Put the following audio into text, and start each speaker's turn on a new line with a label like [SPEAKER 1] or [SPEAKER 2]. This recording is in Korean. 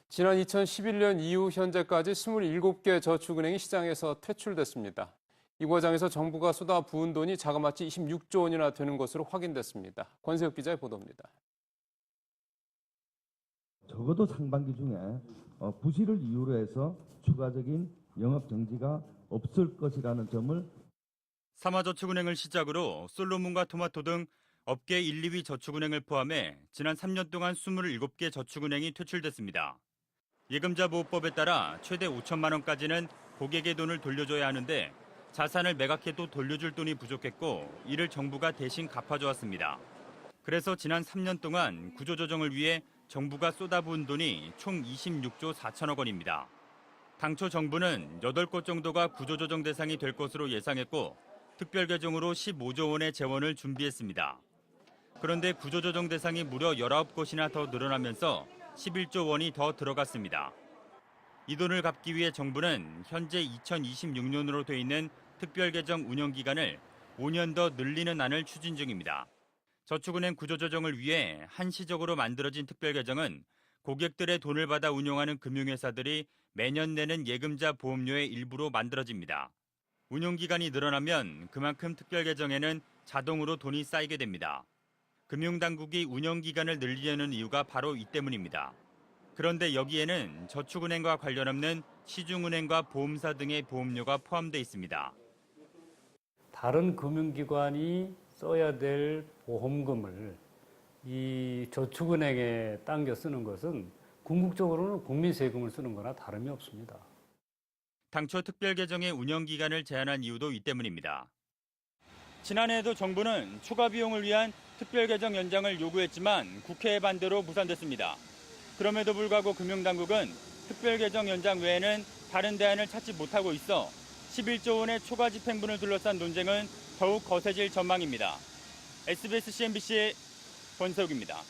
[SPEAKER 1] 지난 2011년 이후 현재까지 27개 저축은행이 시장에서 퇴출됐습니다. 이 과정에서 정부가 쏟아부은 돈이 자그마치 26조 원이나 되는 것으로 확인됐습니다. 권세욱 기자의 보도입니다.
[SPEAKER 2] 적어도 상반기 중에 부실을 이유로 해서 추가적인 영업 정지가 없을 것이라는 점을
[SPEAKER 3] 삼화저축은행을 시작으로 솔로몬과 토마토 등 업계 1, 2위 저축은행을 포함해 지난 3년 동안 27개 저축은행이 퇴출됐습니다. 예금자보호법에 따라 최대 5천만 원까지는 고객의 돈을 돌려줘야 하는데 자산을 매각해도 돌려줄 돈이 부족했고 이를 정부가 대신 갚아주었습니다. 그래서 지난 3년 동안 구조조정을 위해 정부가 쏟아부은 돈이 총 26조 4천억 원입니다. 당초 정부는 8곳 정도가 구조조정 대상이 될 것으로 예상했고 특별 개정으로 15조 원의 재원을 준비했습니다. 그런데 구조조정 대상이 무려 19곳이나 더 늘어나면서 11조 원이 더 들어갔습니다. 이 돈을 갚기 위해 정부는 현재 2026년으로 돼 있는 특별 개정 운영 기간을 5년 더 늘리는 안을 추진 중입니다. 저축은행 구조조정을 위해 한시적으로 만들어진 특별 개정은 고객들의 돈을 받아 운용하는 금융회사들이 매년 내는 예금자 보험료의 일부로 만들어집니다. 운용기간이 늘어나면 그만큼 특별 개정에는 자동으로 돈이 쌓이게 됩니다. 금융당국이 운영기간을 늘리려는 이유가 바로 이 때문입니다. 그런데 여기에는 저축은행과 관련 없는 시중은행과 보험사 등의 보험료가 포함되어 있습니다.
[SPEAKER 4] 다른 금융기관이 써야 될 보험금을 이 저축은행에 당겨 쓰는 것은 궁극적으로는 국민 세금을 쓰는 거나 다름이 없습니다.
[SPEAKER 3] 당초 특별 개정의 운영 기간을 제한한 이유도 이 때문입니다. 지난해에도 정부는 추가 비용을 위한 특별 개정 연장을 요구했지만 국회의 반대로 무산됐습니다. 그럼에도 불구하고 금융당국은 특별 개정 연장 외에는 다른 대안을 찾지 못하고 있어 11조 원의 초과 집행분을 둘러싼 논쟁은 더욱 거세질 전망입니다. SBS CNBC의 권세욱입니다.